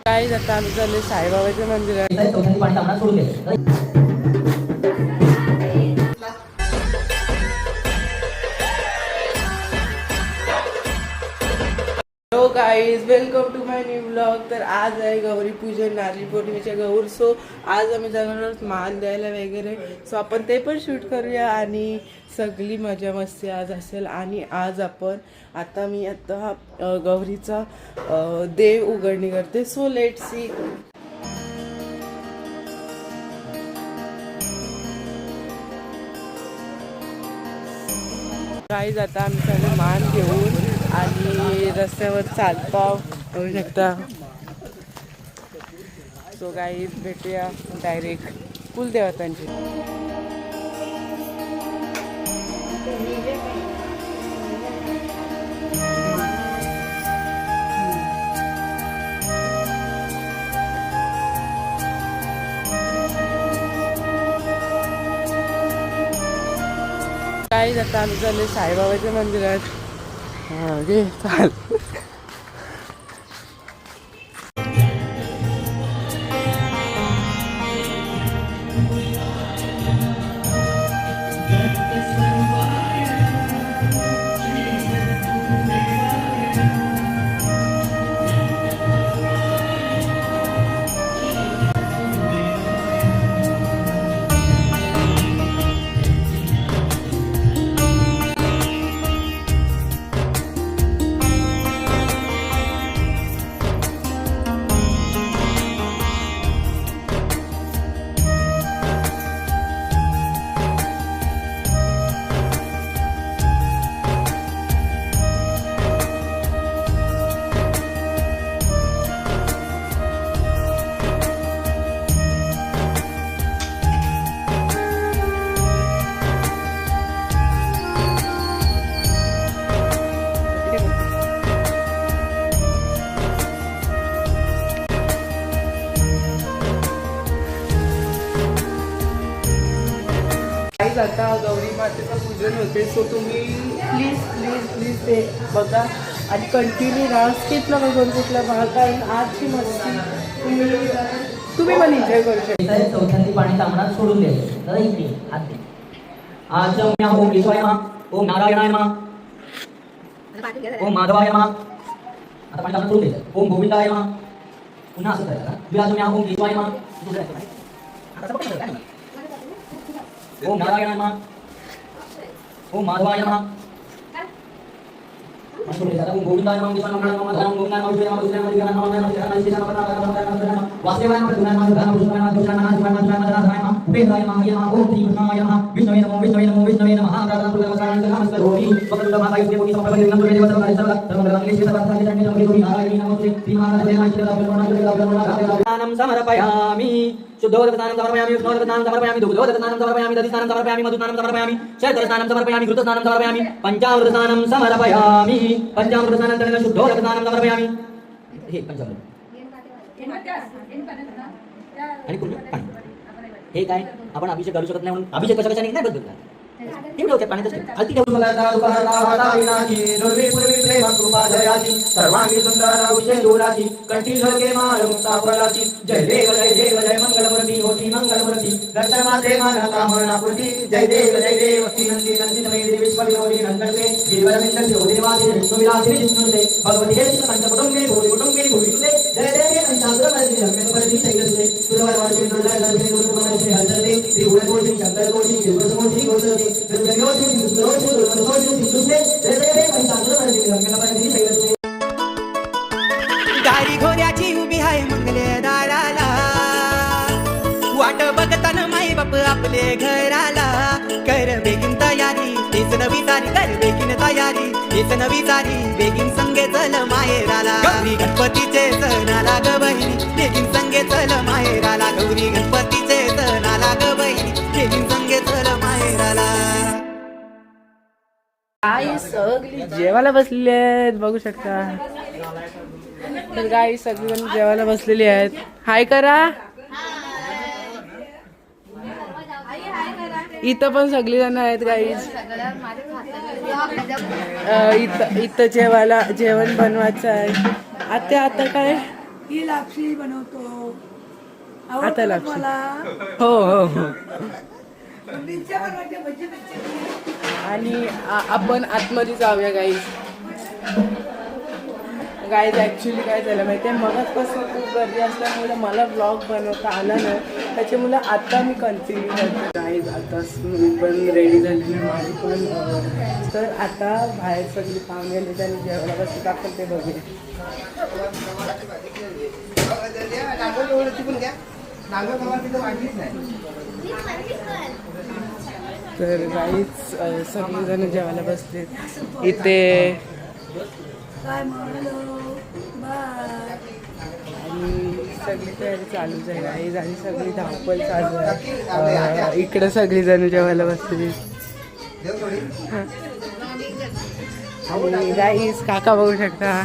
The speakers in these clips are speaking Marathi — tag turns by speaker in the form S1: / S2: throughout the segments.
S1: काय आता आम्ही चाललोय साईबाबाच्या मंदिरात. Hello guys, welcome to my new blog. तर आज आहे गौरी पूजन, नारळी पौर्णिमेच्या गौर. सो आज आम्ही जाणार आहोत मान द्यायला वगैरे. सो आपण ते पण शूट करूया आणि सगळी मजा मस्ती आज असेल. आणि आज आपण मी गौरीचा देव उघडणी करते. So let see. गाईज आता आम्ही सगळे मान घेऊन आणि रस्त्यावर चालता होऊ शकता. सो गाईज भेटूया डायरेक्ट कुलदेवतांची. गाईज आता आम्ही चाललोय साईबाबाच्या मंदिरात. घे चाल. आता गौरी मातेचं पूजन होते. सो तुम्ही प्लीज प्लीज प्लीज ते बघा आणि कंटिन्यू राहा. स्किप नका करून कुठला भाग, कारण आजची मस्ती तुम्ही पण एन्जॉय करू शकता.
S2: चौथ्यांदी पाणी तांबडात सोडून द्यायचं. दादा इकडे हात दे. आज ओम केशवाय मा, ओम नारायणाय मा, ओम माधवाय मा. आता पाणी तांबडात सोडून द्यायचं. ओम गोविंदाय मा. पुन्हा असं करायचं. ओम केशवाय मा. ओम नारायणाय मा, ओम माधवाय मा. ओम गोविंदाय मा, विष्णु नारायण मा, ओम गोविंदाय मा, विष्णु नारायण मा, विष्णु नारायण मा, विष्णु नारायण मा, विष्णु नारायण मा, वासुदेवाय मा, विष्णु नारायण मा, विष्णु नारायण मा, विष्णु नारायण मा, विष्णु नारायण मा, उपेंद्राय मा, ये मा, ओम श्री कृष्णाय नमः. विष्णवे नमो, विष्णवे नमो, विष्णवे नमः. आराधना पूजा नमस्कार नमस्कारोमि. वक्रतुंड महाकाय सूर्यकोटि समप्रभ निर्मलं सूर्यदेव सर्वकार्य सर्वमंगलमांगल्ये शिवे सर्वार्थ साधिके शरण्ये त्र्यंबके नारायणी नमोस्तुते. श्रीमहादेवाय नमः. समर्पयामि. शुद्धोदकस्नानं समर्पयामि, विष्णोदकस्नानं समर्पयामि, दुग्धोदकस्नानं समर्पयामि, दधिस्नानं समर्पयामि, मधुस्नानं समर्पयामि, शर्करस्नानं समर्पयामि, घृतस्नानं समर्पयामि, पंचामृतस्नानं समर्पयामि. पंचामृतस्नानंतरेण शुद्धोदकस्नानं समर्पयामि. हे पंचामृत आणि पूर्ण पाणी. हे काय आपण अभिषेक करू शकत नाही म्हणून अभिषेक कशाने नाही बदलत. एवढं होतं पाण्यातच खालती ठेवून सर्वांगी सुंदर उशेंदुराची कंठी झळके माळ मुक्ताफळाची. जय देव जय देव जय मंगलमूर्ती होती मंगलमूर्ती. दर्शन मात्रे मान कामनापूर्ती. जय देव श्री नंदी नंदितमेदी विश्वविनोदी नंदनते जीवनमिंदन ज्योतिर्वासी विष्णुविलासिनी जिष्णुते भगवती हे पंचकुटुंबे भूरी कुटुंबे भूरिसुते. जय देव पंचाग्रपरिधि लक्ष्मीपरिधि शैलसुते सुरवरवर्षी दुर्जय दर्शने दुर्गमनश्री हर्षते श्री गुणकोशी शंकरकोशी शिवसमोशी गोसते दुर्जयोशी दुष्करोशी दुर्मनकोशी सिंधुसे. जय देव पंचाग्रपरिधि लक्ष्मीपरिधि शैलसुते.
S3: गाडी घोड्याची उभी आहे मंगले दाराला, वाट बघताना माई बाप आपले घराला. कर बेगीन तयारी तेच नवी सारी, कर बेगीन तयारी तेच नवी सारी. बेगीन संगे चल माहेराला, गौरी गणपतीचे सण आला ग बहिणी. बेगीन संगे चल माहेराला, गौरी गणपतीचे सण आला ग बहिणी. बेगीन संगे चल माहेराला.
S1: आई सगळी जेवायला बसलेली आहेत, बघू शकता. तर गाई सगळीजण जेवायला बसलेली आहेत. हाय करा. इथं पण सगळी जण आहेत गाईज. इथं जेवायला जेवण बनवायचं आहे. आता काय
S4: ही लापशी बनवतो.
S1: आता
S4: आवडतं
S1: लापशी.
S4: मला.
S1: हो हो हो.
S4: मिरच्या बनवायच्या, भजी मिरच्या.
S1: आणि आपण आतमध्ये जाऊया गाईज. गाईज ॲक्च्युली काय झालं माहिती आहे, मगाचपासून खूप गर्दी असल्यामुळे मला ब्लॉग बनवता आला नाही, त्याच्यामुळे आता मी कंटिन्यू करते. गाईज आता मी पण रेडी झालेली माझी पण तर आता बाहेर सगळी पाहुणे आले आणि जेवायला बसतात, आपण ते बघूया. तर गाईच सगळेजण जेवायला बसले इथे
S4: काय म्हणलो बाय.
S1: आणि सगळी तयारी चालूच आहे गाईज आणि सगळी धावपळ चालू आहे. इकडे सगळी जण जेवायला बसली आणि गाईज काका बघू शकता.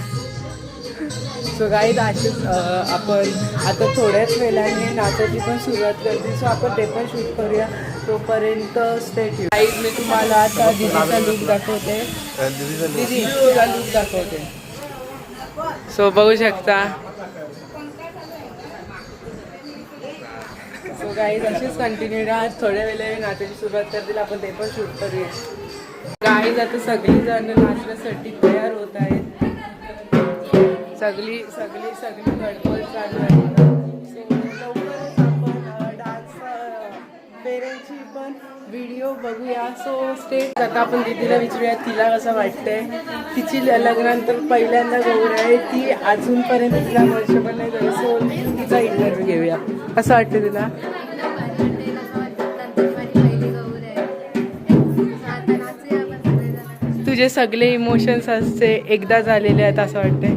S1: सो गाईज अशीच आपण आता थोड्याच वेळाने नाचाची पण सुरुवात करते, सो आपण ते पण शूट करूया. तोपर्यंत स्टेट गाईज मी तुम्हाला आता दीदीचा लुक दाखवते. दीदी तुझा लुक दाखवते. सो बघू शकता. सो गाईज अशीच कंटिन्यू राहा. थोड्या वेळेला नाचाची सुरुवात करतील, आपण ते पण शूट करूया. गाईज आता सगळी जण नाचण्यासाठी तयार होत आहेत. सगळी गडबड चालू आहे. सो लवकरच आपण डान्स पेरेंटची पण व्हिडिओ बघूया. सो स्टेट आता आपण दीदीला विचारूया तिला कसं वाटतंय. तिची लग्नानंतर पहिल्यांदा गौर आहे, ती अजूनपर्यंत तिला वर्ष पण नाही झालं. सो तिचा इंटरव्ह्यू घेऊया. कसं वाटतं तिला? तुझे सगळे इमोशन्स असते एकदा झालेले आहेत असं वाटतंय.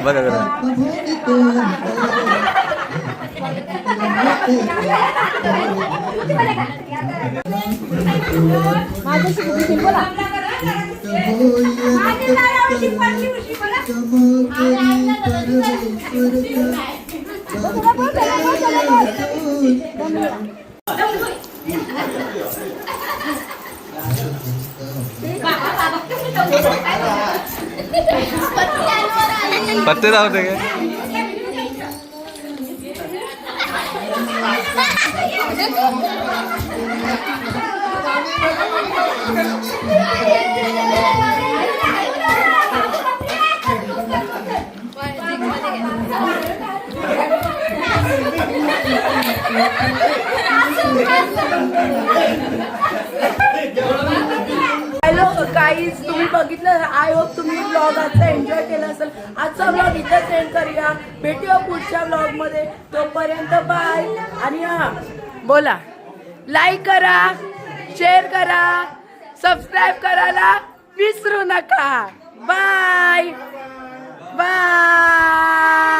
S5: बघा जरा. पत्ते धावते काय
S1: हॅलो गाईज, तुम्ही बघितलं. आय होप तुम्ही ब्लॉग आजचा एन्जॉय केला असेल. आजचा ब्लॉग इथं सेंड करूया. भेटूया पुढच्या ब्लॉग मध्ये. तोपर्यंत बाय. आणि हा बोला, लाईक करा, शेअर करा, सबस्क्राईब करायला विसरू नका. Bye bye.